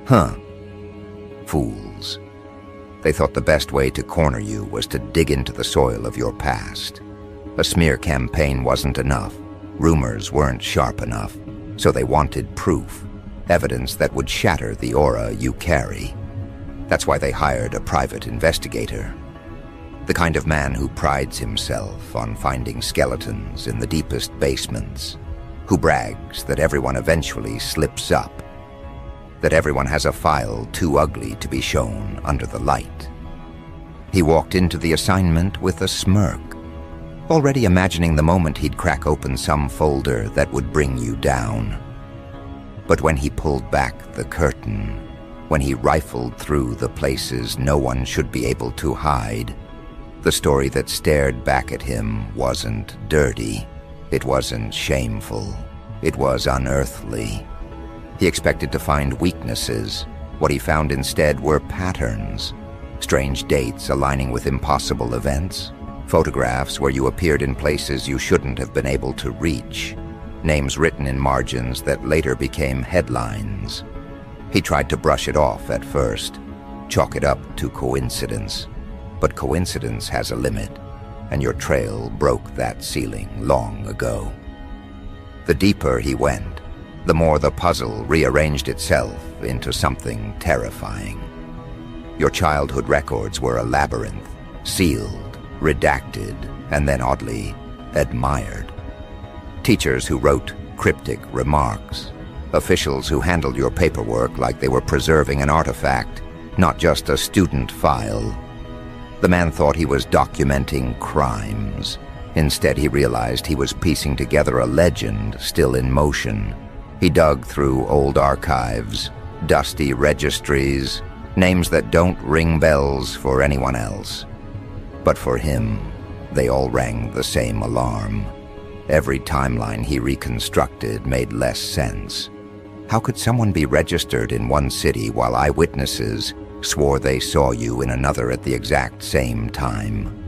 Huh. Fools. They thought the best way to corner you was to dig into the soil of your past. A smear campaign wasn't enough. Rumors weren't sharp enough. So they wanted proof, evidence that would shatter the aura you carry. That's why they hired a private investigator. The kind of man who prides himself on finding skeletons in the deepest basements, who brags that everyone eventually slips up, that everyone has a file too ugly to be shown under the light. He walked into the assignment with a smirk, already imagining the moment he'd crack open some folder that would bring you down. But when he pulled back the curtain, when he rifled through the places no one should be able to hide, the story that stared back at him wasn't dirty. It wasn't shameful. It was unearthly. He expected to find weaknesses. What he found instead were patterns. Strange dates aligning with impossible events. Photographs where you appeared in places you shouldn't have been able to reach. Names written in margins that later became headlines. He tried to brush it off at first, chalk it up to coincidence. But coincidence has a limit, and your trail broke that ceiling long ago. The deeper he went, the more the puzzle rearranged itself into something terrifying. Your childhood records were a labyrinth, sealed, redacted, and then oddly admired. Teachers who wrote cryptic remarks, officials who handled your paperwork like they were preserving an artifact, not just a student file. The man thought he was documenting crimes. Instead, he realized he was piecing together a legend still in motion. He dug through old archives, dusty registries, names that don't ring bells for anyone else. But for him, they all rang the same alarm. Every timeline he reconstructed made less sense. How could someone be registered in one city while eyewitnesses swore they saw you in another at the exact same time?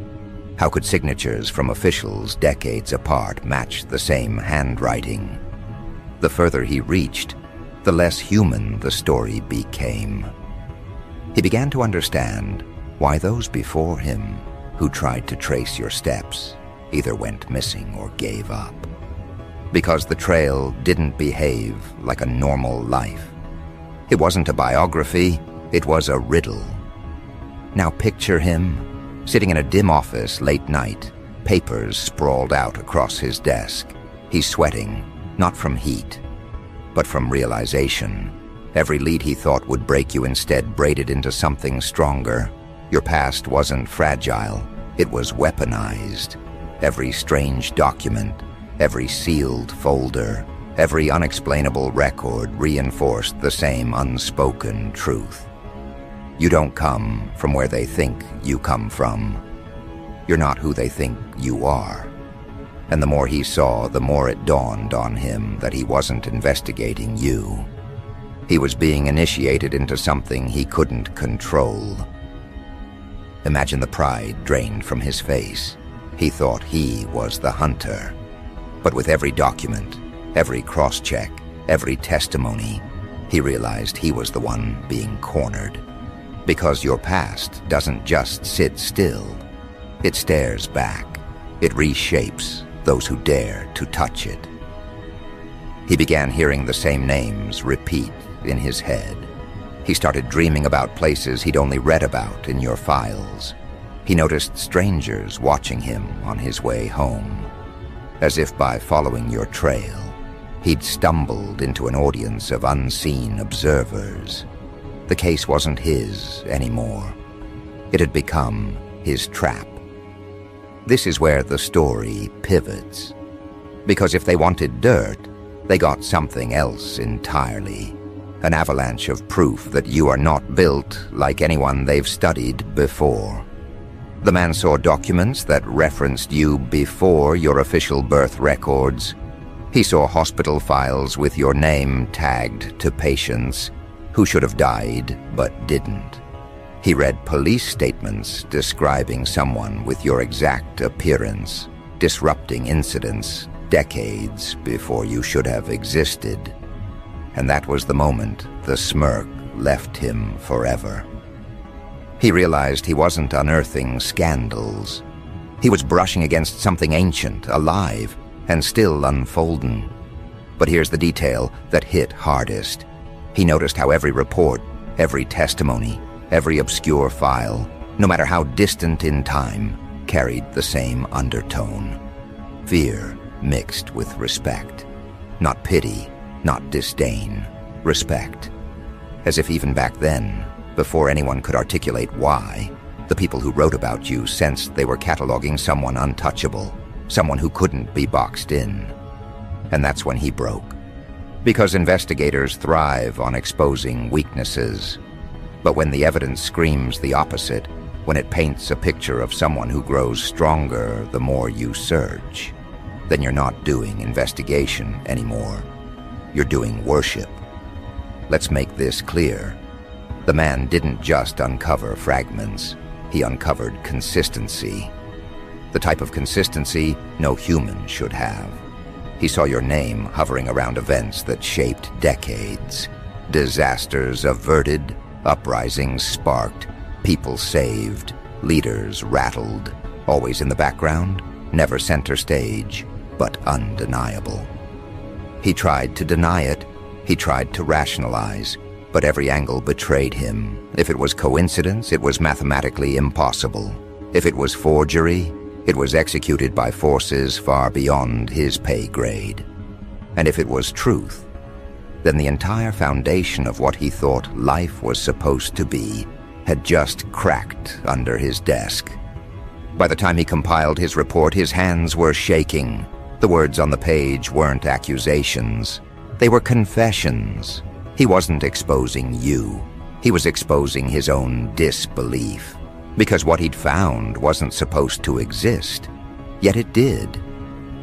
How could signatures from officials decades apart match the same handwriting? The further he reached, the less human the story became. He began to understand why those before him who tried to trace your steps either went missing or gave up. Because the trail didn't behave like a normal life. It wasn't a biography. It was a riddle. Now picture him, sitting in a dim office late night, papers sprawled out across his desk. He's sweating, not from heat, but from realization. Every lead he thought would break you instead braided into something stronger. Your past wasn't fragile, it was weaponized. Every strange document, every sealed folder, every unexplainable record reinforced the same unspoken truth. You don't come from where they think you come from. You're not who they think you are. And the more he saw, the more it dawned on him that he wasn't investigating you. He was being initiated into something he couldn't control. Imagine the pride drained from his face. He thought he was the hunter. But with every document, every cross-check, every testimony, he realized he was the one being cornered. Because your past doesn't just sit still. It stares back. It reshapes those who dare to touch it. He began hearing the same names repeat in his head. He started dreaming about places he'd only read about in your files. He noticed strangers watching him on his way home. As if by following your trail, he'd stumbled into an audience of unseen observers. The case wasn't his anymore. It had become his trap. This is where the story pivots. Because if they wanted dirt, they got something else entirely. An avalanche of proof that you are not built like anyone they've studied before. The man saw documents that referenced you before your official birth records. He saw hospital files with your name tagged to patients who should have died but didn't. He read police statements describing someone with your exact appearance, disrupting incidents decades before you should have existed. And that was the moment the smirk left him forever. He realized he wasn't unearthing scandals. He was brushing against something ancient, alive, and still unfolding. But here's the detail that hit hardest. He noticed how every report, every testimony, every obscure file, no matter how distant in time, carried the same undertone. Fear mixed with respect. Not pity, not disdain. Respect. As if even back then, before anyone could articulate why, the people who wrote about you sensed they were cataloging someone untouchable, someone who couldn't be boxed in. And that's when he broke. Because investigators thrive on exposing weaknesses. But when the evidence screams the opposite, when it paints a picture of someone who grows stronger the more you search, then you're not doing investigation anymore. You're doing worship. Let's make this clear. The man didn't just uncover fragments. He uncovered consistency. The type of consistency no human should have. He saw your name hovering around events that shaped decades. Disasters averted, uprisings sparked, people saved, leaders rattled, always in the background, never center stage, but undeniable. He tried to deny it, he tried to rationalize, but every angle betrayed him. If it was coincidence, it was mathematically impossible. If it was forgery, it was executed by forces far beyond his pay grade. And if it was truth, then the entire foundation of what he thought life was supposed to be had just cracked under his desk. By the time he compiled his report, his hands were shaking. The words on the page weren't accusations. They were confessions. He wasn't exposing you. He was exposing his own disbelief. Because what he'd found wasn't supposed to exist. Yet it did.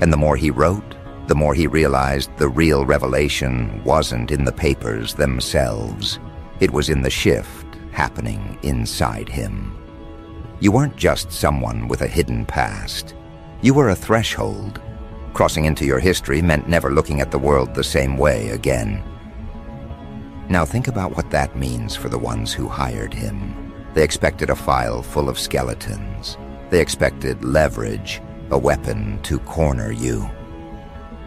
And the more he wrote, the more he realized the real revelation wasn't in the papers themselves. It was in the shift happening inside him. You weren't just someone with a hidden past. You were a threshold. Crossing into your history meant never looking at the world the same way again. Now think about what that means for the ones who hired him. They expected a file full of skeletons. They expected leverage, a weapon to corner you.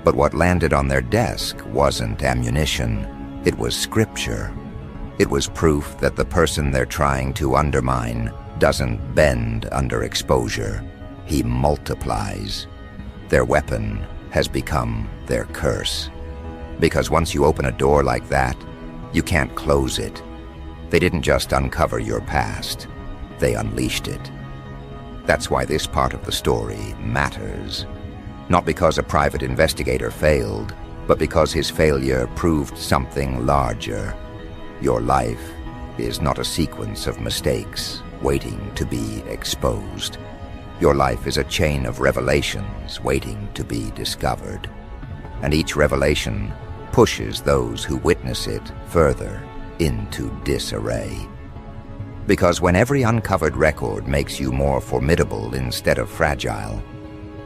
But what landed on their desk wasn't ammunition. It was scripture. It was proof that the person they're trying to undermine doesn't bend under exposure. He multiplies. Their weapon has become their curse. Because once you open a door like that, you can't close it. They didn't just uncover your past, they unleashed it. That's why this part of the story matters. Not because a private investigator failed, but because his failure proved something larger. Your life is not a sequence of mistakes waiting to be exposed. Your life is a chain of revelations waiting to be discovered. And each revelation pushes those who witness it further into disarray. Because when every uncovered record makes you more formidable instead of fragile,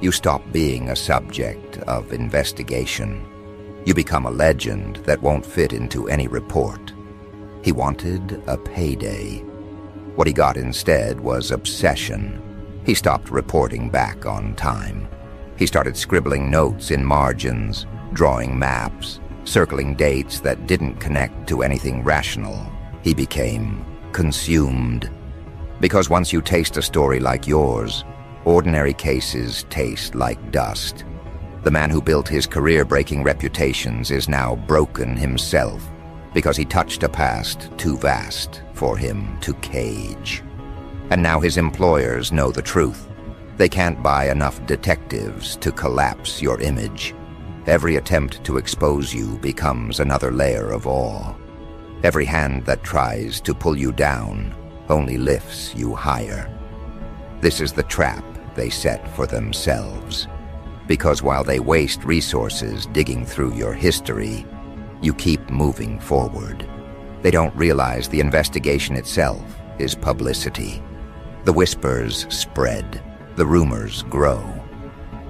you stop being a subject of investigation. You become a legend that won't fit into any report. He wanted a payday. What he got instead was obsession. He stopped reporting back on time. He started scribbling notes in margins, drawing maps, circling dates that didn't connect to anything rational. He became consumed. Because once you taste a story like yours, ordinary cases taste like dust. The man who built his career-breaking reputations is now broken himself because he touched a past too vast for him to cage. And now his employers know the truth. They can't buy enough detectives to collapse your image. Every attempt to expose you becomes another layer of awe. Every hand that tries to pull you down only lifts you higher. This is the trap they set for themselves. Because while they waste resources digging through your history, you keep moving forward. They don't realize the investigation itself is publicity. The whispers spread, the rumors grow.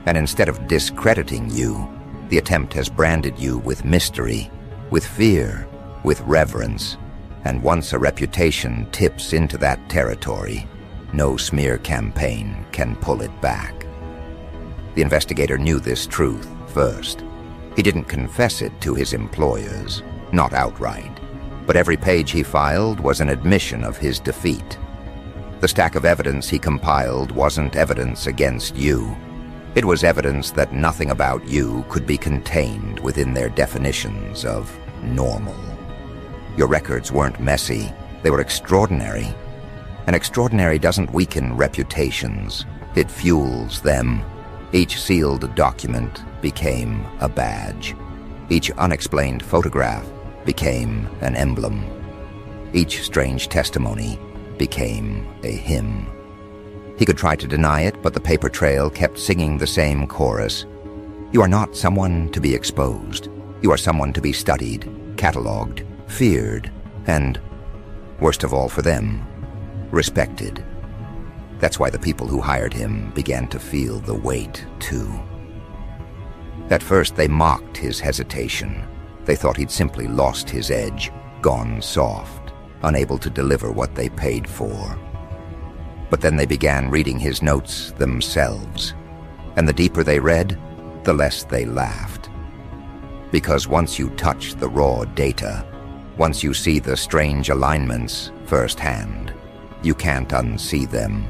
And instead of discrediting you, the attempt has branded you with mystery, with fear, with reverence. And once a reputation tips into that territory, no smear campaign can pull it back. The investigator knew this truth first. He didn't confess it to his employers, not outright, but every page he filed was an admission of his defeat. The stack of evidence he compiled wasn't evidence against you. It was evidence that nothing about you could be contained within their definitions of normal. Your records weren't messy, they were extraordinary. And extraordinary doesn't weaken reputations, it fuels them. Each sealed document became a badge. Each unexplained photograph became an emblem. Each strange testimony became a hymn. He could try to deny it, but the paper trail kept singing the same chorus. You are not someone to be exposed. You are someone to be studied, catalogued, feared, and, worst of all for them, respected. That's why the people who hired him began to feel the weight, too. At first, they mocked his hesitation. They thought he'd simply lost his edge, gone soft, unable to deliver what they paid for. But then they began reading his notes themselves, and the deeper they read, the less they laughed. Because once you touch the raw data, once you see the strange alignments firsthand, you can't unsee them.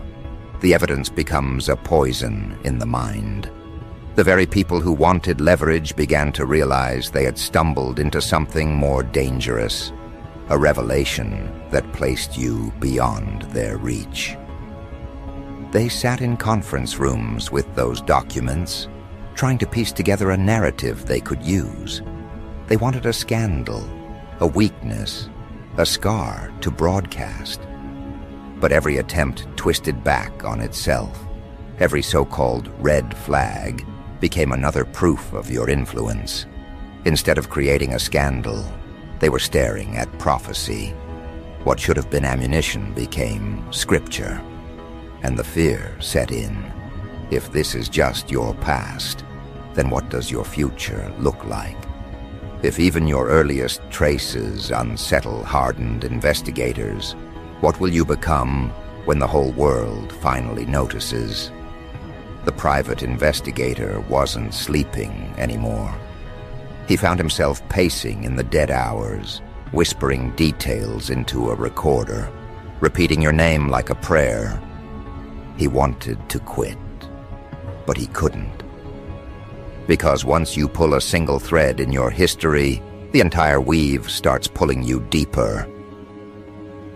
The evidence becomes a poison in the mind. The very people who wanted leverage began to realize they had stumbled into something more dangerous, a revelation that placed you beyond their reach. They sat in conference rooms with those documents, trying to piece together a narrative they could use. They wanted a scandal, a weakness, a scar to broadcast. But every attempt twisted back on itself. Every so-called red flag became another proof of your influence. Instead of creating a scandal, they were staring at prophecy. What should have been ammunition became scripture. And the fear set in. If this is just your past, then what does your future look like? If even your earliest traces unsettle hardened investigators, what will you become when the whole world finally notices? The private investigator wasn't sleeping anymore. He found himself pacing in the dead hours, whispering details into a recorder, repeating your name like a prayer. He wanted to quit, but he couldn't. Because once you pull a single thread in your history, the entire weave starts pulling you deeper.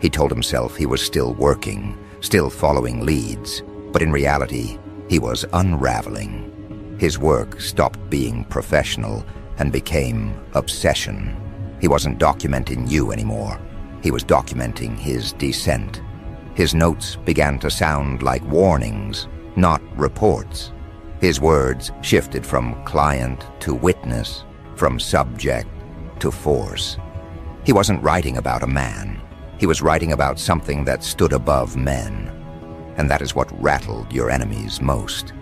He told himself he was still working, still following leads, but in reality, he was unraveling. His work stopped being professional and became obsession. He wasn't documenting you anymore. He was documenting his descent. His notes began to sound like warnings, not reports. His words shifted from client to witness, from subject to force. He wasn't writing about a man. He was writing about something that stood above men. And that is what rattled your enemies most.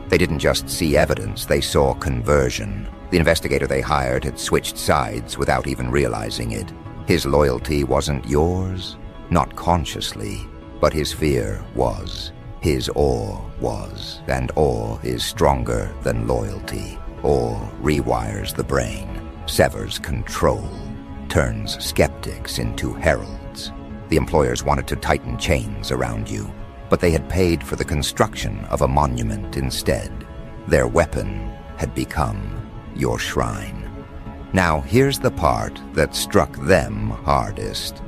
They didn't just see evidence, they saw conversion. The investigator they hired had switched sides without even realizing it. His loyalty wasn't yours, not consciously, but his fear was. His awe was, and awe is stronger than loyalty. Awe rewires the brain, severs control, turns skeptics into heralds. The employers wanted to tighten chains around you, but they had paid for the construction of a monument instead. Their weapon had become your shrine. Now here's the part that struck them hardest.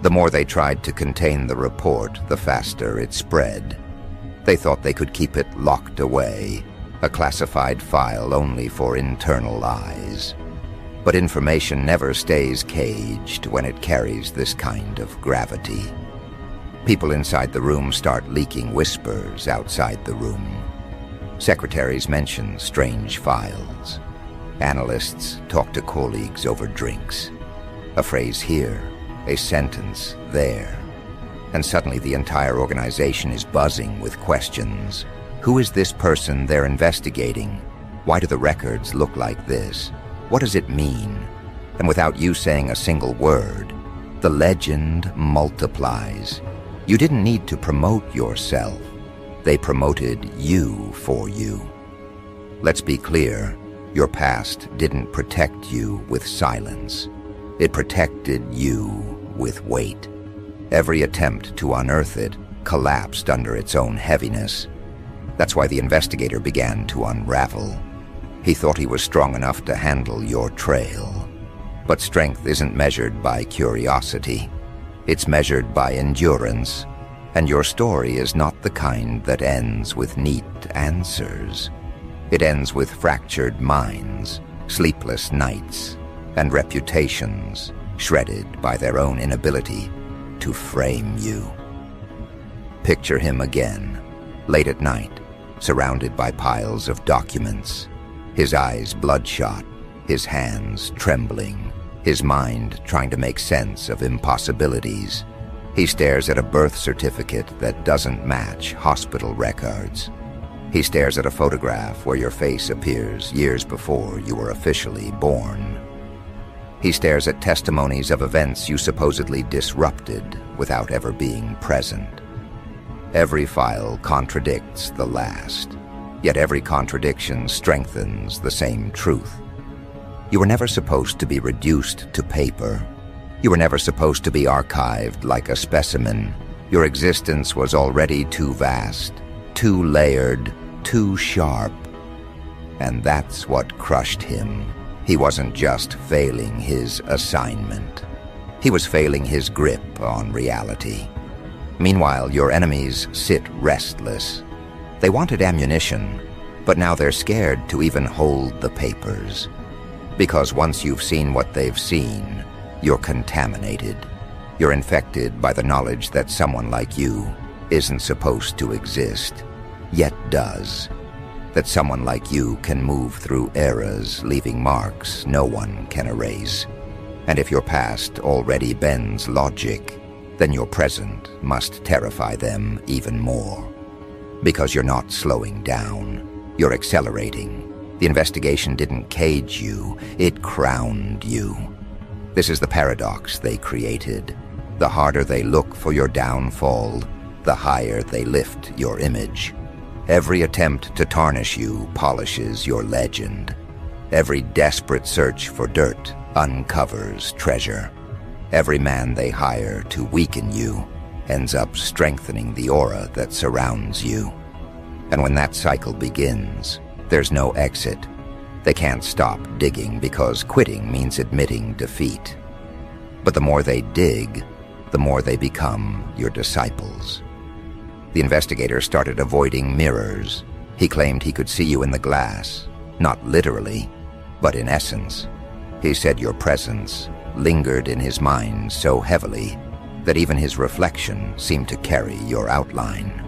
The more they tried to contain the report, the faster it spread. They thought they could keep it locked away, a classified file only for internal eyes. But information never stays caged when it carries this kind of gravity. People inside the room start leaking whispers outside the room. Secretaries mention strange files. Analysts talk to colleagues over drinks. A phrase here, a sentence there. And suddenly the entire organization is buzzing with questions. Who is this person they're investigating? Why do the records look like this? What does it mean? And without you saying a single word, The legend multiplies. You didn't need to promote yourself. They promoted you for you. Let's be clear, your past didn't protect you with silence. It protected you with weight. Every attempt to unearth it collapsed under its own heaviness. That's why the investigator began to unravel. He thought he was strong enough to handle your trail. But strength isn't measured by curiosity. It's measured by endurance. And your story is not the kind that ends with neat answers. It ends with fractured minds, sleepless nights, and reputations shredded by their own inability to frame you. Picture him again, late at night, surrounded by piles of documents, his eyes bloodshot, his hands trembling, his mind trying to make sense of impossibilities. He stares at a birth certificate that doesn't match hospital records. He stares at a photograph where your face appears years before you were officially born. He stares at testimonies of events you supposedly disrupted without ever being present. Every file contradicts the last, yet every contradiction strengthens the same truth. You were never supposed to be reduced to paper. You were never supposed to be archived like a specimen. Your existence was already too vast, too layered, too sharp. And that's what crushed him. He wasn't just failing his assignment. He was failing his grip on reality. Meanwhile, your enemies sit restless. They wanted ammunition, but now they're scared to even hold the papers. Because once you've seen what they've seen, you're contaminated. You're infected by the knowledge that someone like you isn't supposed to exist, yet does. That someone like you can move through eras, leaving marks no one can erase. And if your past already bends logic, then your present must terrify them even more. Because you're not slowing down, you're accelerating. The investigation didn't cage you, it crowned you. This is the paradox they created. The harder they look for your downfall, the higher they lift your image. Every attempt to tarnish you polishes your legend. Every desperate search for dirt uncovers treasure. Every man they hire to weaken you ends up strengthening the aura that surrounds you. And when that cycle begins, there's no exit. They can't stop digging because quitting means admitting defeat. But the more they dig, the more they become your disciples. The investigator started avoiding mirrors. He claimed he could see you in the glass, not literally, but in essence. He said your presence lingered in his mind so heavily that even his reflection seemed to carry your outline.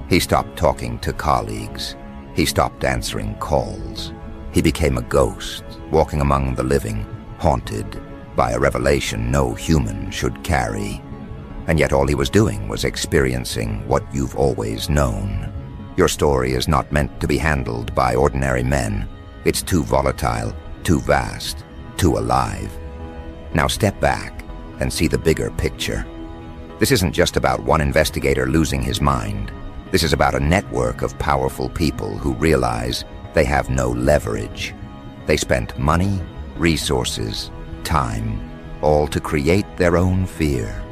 He stopped talking to colleagues. He stopped answering calls. He became a ghost, walking among the living, haunted by a revelation no human should carry. And yet all he was doing was experiencing what you've always known. Your story is not meant to be handled by ordinary men. It's too volatile, too vast, too alive. Now step back and see the bigger picture. This isn't just about one investigator losing his mind. This is about a network of powerful people who realize they have no leverage. They spent money, resources, time, all to create their own fear.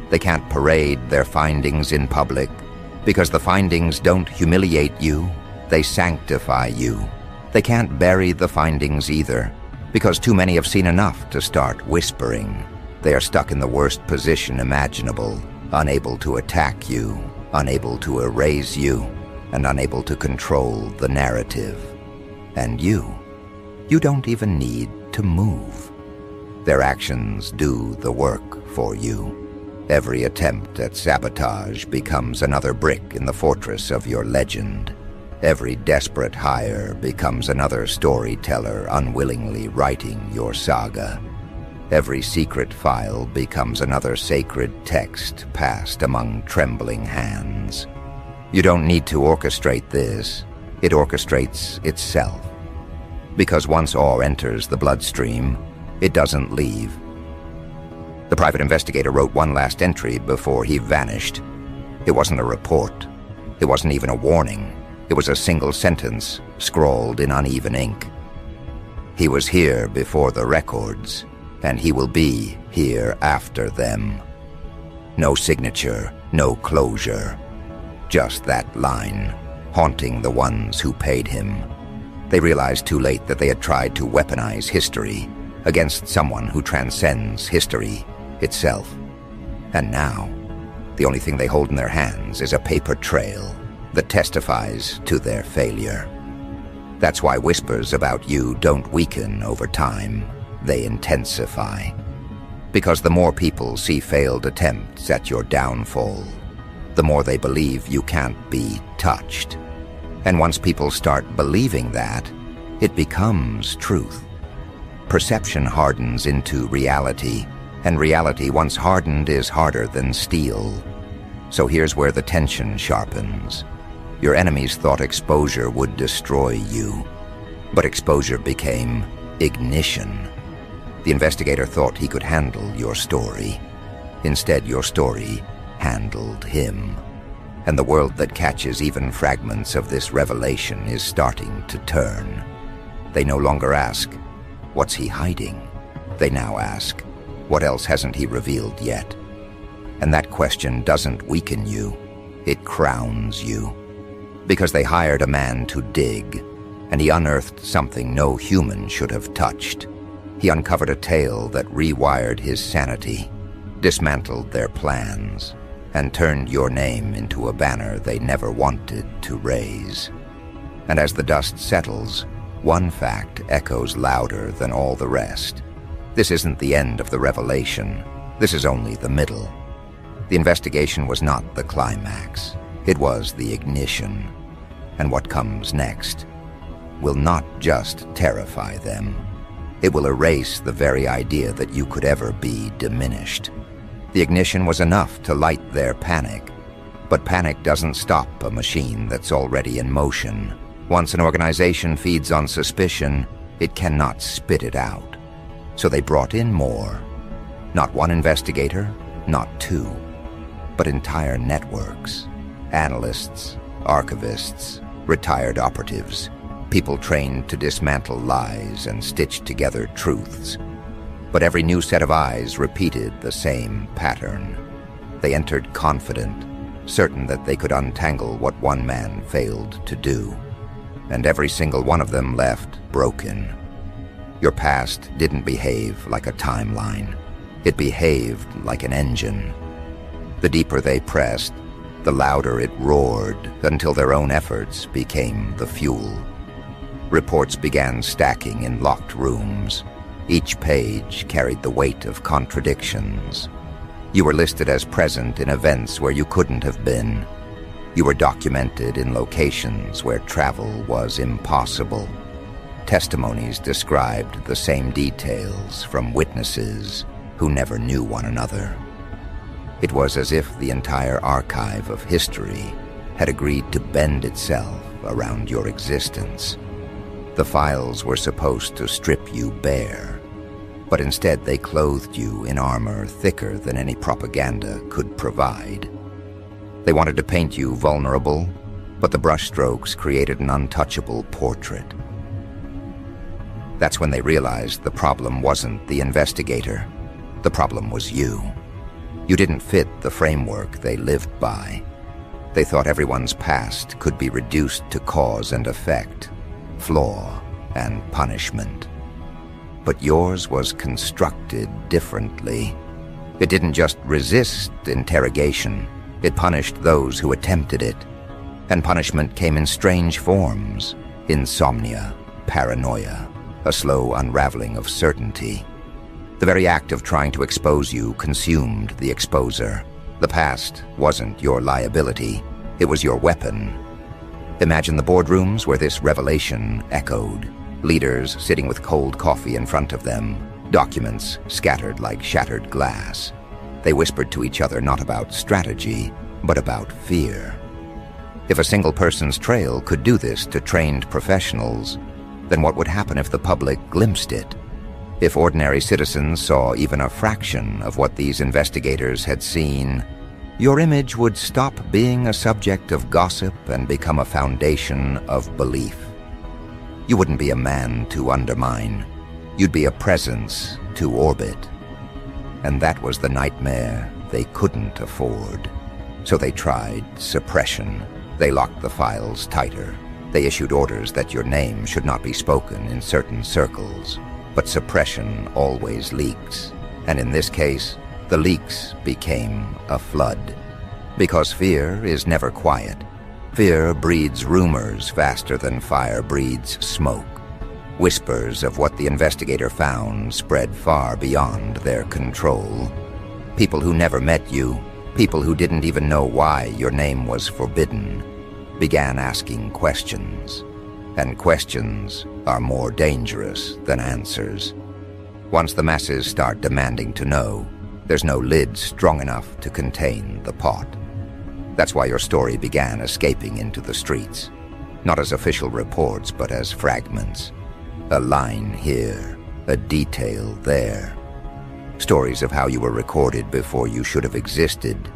They can't parade their findings in public because the findings don't humiliate you, they sanctify you. They can't bury the findings either because too many have seen enough to start whispering. They are stuck in the worst position imaginable, unable to attack you, unable to erase you, and unable to control the narrative. And you don't even need to move. Their actions do the work for you. Every attempt at sabotage becomes another brick in the fortress of your legend. Every desperate hire becomes another storyteller unwillingly writing your saga. Every secret file becomes another sacred text passed among trembling hands. You don't need to orchestrate this. It orchestrates itself. Because once ore enters the bloodstream, it doesn't leave. The private investigator wrote one last entry before he vanished. It wasn't a report. It wasn't even a warning. It was a single sentence scrawled in uneven ink. He was here before the records, and he will be here after them. No signature, no closure. Just that line, haunting the ones who paid him. They realized too late that they had tried to weaponize history against someone who transcends history itself. And now, the only thing they hold in their hands is a paper trail that testifies to their failure. That's why whispers about you don't weaken over time, they intensify. Because the more people see failed attempts at your downfall, the more they believe you can't be touched. And once people start believing that, it becomes truth. Perception hardens into reality, and reality once hardened is harder than steel. So here's where the tension sharpens. Your enemies thought exposure would destroy you, but exposure became ignition. The investigator thought he could handle your story. Instead, your story handled him. And the world that catches even fragments of this revelation is starting to turn. They no longer ask, "What's he hiding?" They now ask, "What else hasn't he revealed yet?" And that question doesn't weaken you, it crowns you. Because they hired a man to dig, and he unearthed something no human should have touched. He uncovered a tale that rewired his sanity, dismantled their plans, and turned your name into a banner they never wanted to raise. And as the dust settles, one fact echoes louder than all the rest. This isn't the end of the revelation. This is only the middle. The investigation was not the climax. It was the ignition. And what comes next will not just terrify them. It will erase the very idea that you could ever be diminished. The ignition was enough to light their panic. But panic doesn't stop a machine that's already in motion. Once an organization feeds on suspicion, it cannot spit it out. So they brought in more. Not one investigator, not two, but entire networks. Analysts, archivists, retired operatives, people trained to dismantle lies and stitch together truths. But every new set of eyes repeated the same pattern. They entered confident, certain that they could untangle what one man failed to do. And every single one of them left broken. Your past didn't behave like a timeline. It behaved like an engine. The deeper they pressed, the louder it roared until their own efforts became the fuel. Reports began stacking in locked rooms. Each page carried the weight of contradictions. You were listed as present in events where you couldn't have been. You were documented in locations where travel was impossible. Testimonies described the same details from witnesses who never knew one another. It was as if the entire archive of history had agreed to bend itself around your existence. The files were supposed to strip you bare, but instead they clothed you in armor thicker than any propaganda could provide. They wanted to paint you vulnerable, but the brushstrokes created an untouchable portrait. That's when they realized the problem wasn't the investigator. The problem was you. You didn't fit the framework they lived by. They thought everyone's past could be reduced to cause and effect, flaw and punishment. But yours was constructed differently. It didn't just resist interrogation. It punished those who attempted it. And punishment came in strange forms: insomnia, paranoia, a slow unraveling of certainty. The very act of trying to expose you consumed the exposer. The past wasn't your liability, it was your weapon. Imagine the boardrooms where this revelation echoed. Leaders sitting with cold coffee in front of them, documents scattered like shattered glass. They whispered to each other not about strategy, but about fear. If a single person's trail could do this to trained professionals, then what would happen if the public glimpsed it? If ordinary citizens saw even a fraction of what these investigators had seen, your image would stop being a subject of gossip and become a foundation of belief. You wouldn't be a man to undermine. You'd be a presence to orbit. And that was the nightmare they couldn't afford. So they tried suppression. They locked the files tighter. They issued orders that your name should not be spoken in certain circles. But suppression always leaks. And in this case, the leaks became a flood. Because fear is never quiet. Fear breeds rumors faster than fire breeds smoke. Whispers of what the investigator found spread far beyond their control. People who never met you, people who didn't even know why your name was forbidden, began asking questions. And questions are more dangerous than answers. Once the masses start demanding to know, there's no lid strong enough to contain the pot. That's why your story began escaping into the streets, not as official reports, but as fragments. A line here, a detail there. Stories of how you were recorded before you should have existed.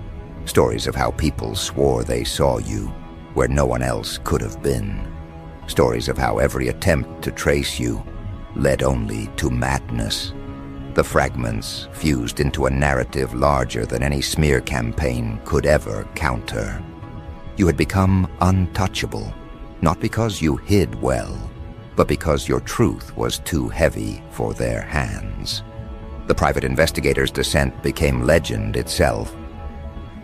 Stories of how people swore they saw you where no one else could have been. Stories of how every attempt to trace you led only to madness. The fragments fused into a narrative larger than any smear campaign could ever counter. You had become untouchable, not because you hid well, but because your truth was too heavy for their hands. The private investigator's descent became legend itself.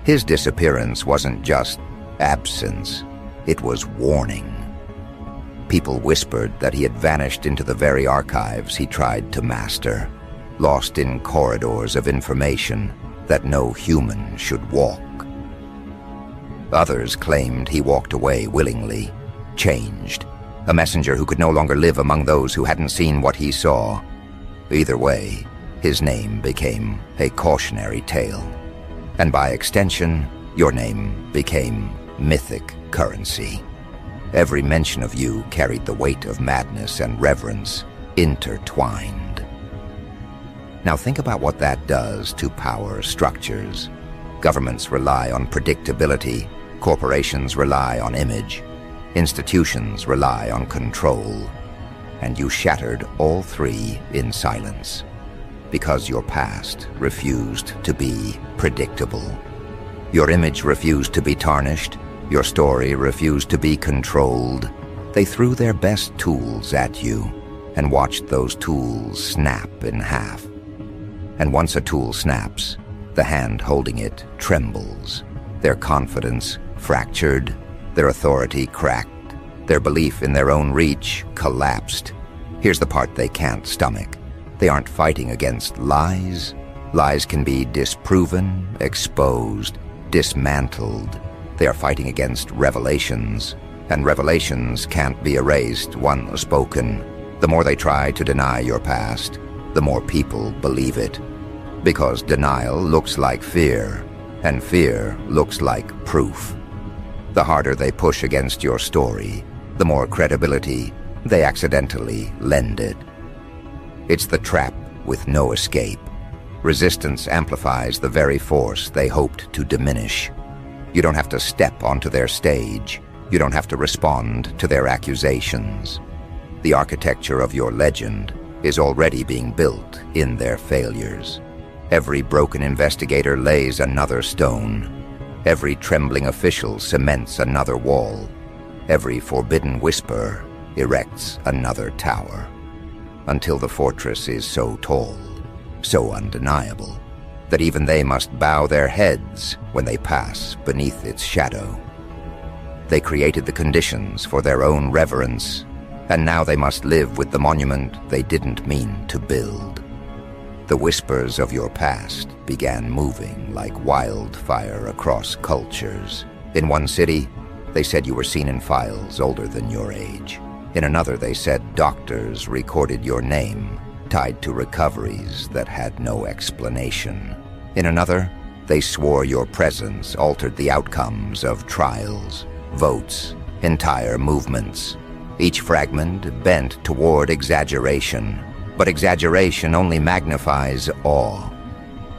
His disappearance wasn't just absence, it was warning. People whispered that he had vanished into the very archives he tried to master, lost in corridors of information that no human should walk. Others claimed he walked away willingly, changed, a messenger who could no longer live among those who hadn't seen what he saw. Either way, his name became a cautionary tale. And by extension, your name became mythic currency. Every mention of you carried the weight of madness and reverence intertwined. Now think about what that does to power structures. Governments rely on predictability, corporations rely on image, institutions rely on control, and you shattered all three in silence, because your past refused to be predictable. Your image refused to be tarnished, your story refused to be controlled. They threw their best tools at you and watched those tools snap in half. And once a tool snaps, the hand holding it trembles. Their confidence fractured, their authority cracked, their belief in their own reach collapsed. Here's the part they can't stomach. They aren't fighting against lies. Lies can be disproven, exposed, dismantled. They are fighting against revelations, and revelations can't be erased once spoken. The more they try to deny your past, the more people believe it. Because denial looks like fear, and fear looks like proof. The harder they push against your story, the more credibility they accidentally lend it. It's the trap with no escape. Resistance amplifies the very force they hoped to diminish. You don't have to step onto their stage. You don't have to respond to their accusations. The architecture of your legend is already being built in their failures. Every broken investigator lays another stone. Every trembling official cements another wall. Every forbidden whisper erects another tower. Until the fortress is so tall, so undeniable, that even they must bow their heads when they pass beneath its shadow. They created the conditions for their own reverence, and now they must live with the monument they didn't mean to build. The whispers of your past began moving like wildfire across cultures. In one city, they said you were seen in files older than your age. In another, they said doctors recorded your name, tied to recoveries that had no explanation. In another, they swore your presence altered the outcomes of trials, votes, entire movements. Each fragment bent toward exaggeration, But exaggeration only magnifies awe.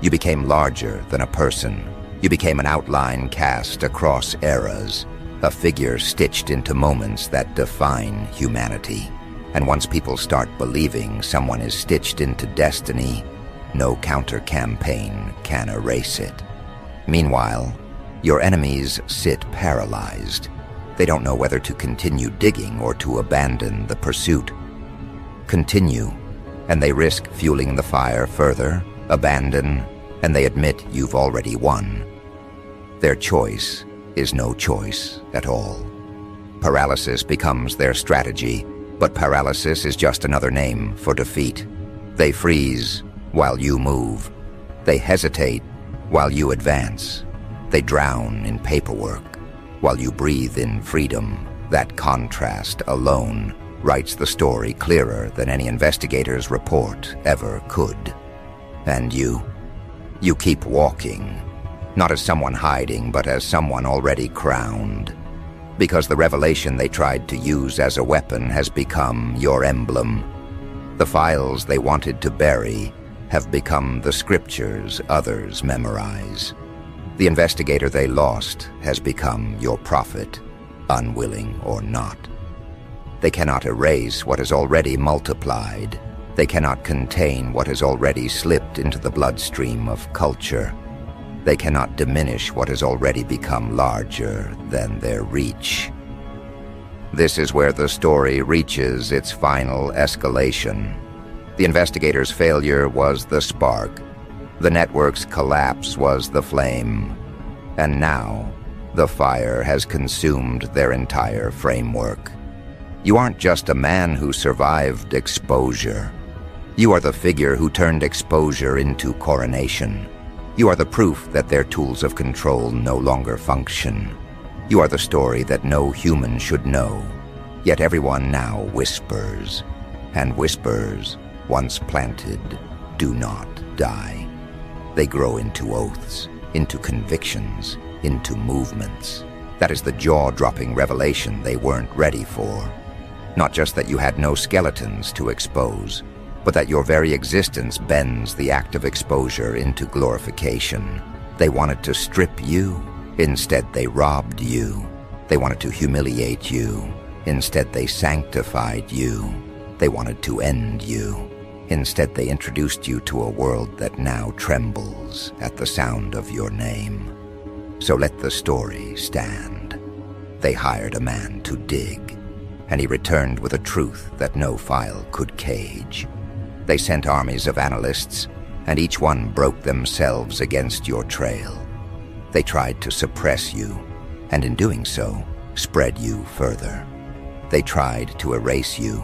You became larger than a person. You became an outline cast across eras, a figure stitched into moments that define humanity. And once people start believing someone is stitched into destiny, no counter-campaign can erase it. Meanwhile, your enemies sit paralyzed. They don't know whether to continue digging or to abandon the pursuit. Continue, and they risk fueling the fire further. Abandon, and they admit you've already won. Their choice is no choice at all. Paralysis becomes their strategy, but paralysis is just another name for defeat. They freeze while you move. They hesitate while you advance. They drown in paperwork while you breathe in freedom. That contrast alone writes the story clearer than any investigator's report ever could. And you keep walking, not as someone hiding, but as someone already crowned. Because the revelation they tried to use as a weapon has become your emblem. The files they wanted to bury have become the scriptures others memorize. The investigator they lost has become your prophet, unwilling or not. They cannot erase what has already multiplied. They cannot contain what has already slipped into the bloodstream of culture. They cannot diminish what has already become larger than their reach. This is where the story reaches its final escalation. The investigator's failure was the spark. The network's collapse was the flame. And now, the fire has consumed their entire framework. You aren't just a man who survived exposure. You are the figure who turned exposure into coronation. You are the proof that their tools of control no longer function. You are the story that no human should know. Yet everyone now whispers, and whispers, once planted, do not die. They grow into oaths, into convictions, into movements. That is the jaw-dropping revelation they weren't ready for. Not just that you had no skeletons to expose, but that your very existence bends the act of exposure into glorification. They wanted to strip you. Instead, they robbed you. They wanted to humiliate you. Instead, they sanctified you. They wanted to end you. Instead, they introduced you to a world that now trembles at the sound of your name. So let the story stand. They hired a man to dig, and he returned with a truth that no file could cage. They sent armies of analysts, and each one broke themselves against your trail. They tried to suppress you, and in doing so, spread you further. They tried to erase you,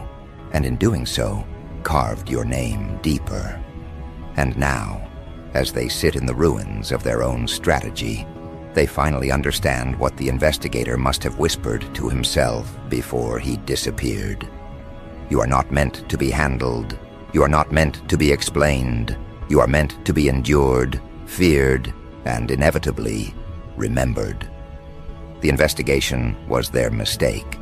and in doing so, carved your name deeper. And now, as they sit in the ruins of their own strategy, they finally understand what the investigator must have whispered to himself before he disappeared. You are not meant to be handled. You are not meant to be explained. You are meant to be endured, feared, and inevitably remembered. The investigation was their mistake.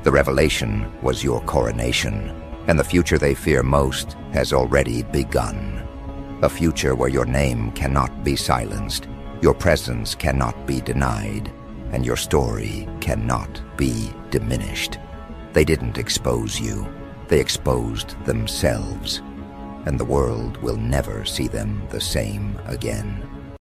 The revelation was your coronation, and the future they fear most has already begun. A future where your name cannot be silenced, your presence cannot be denied, and your story cannot be diminished. They didn't expose you. They exposed themselves, and the world will never see them the same again.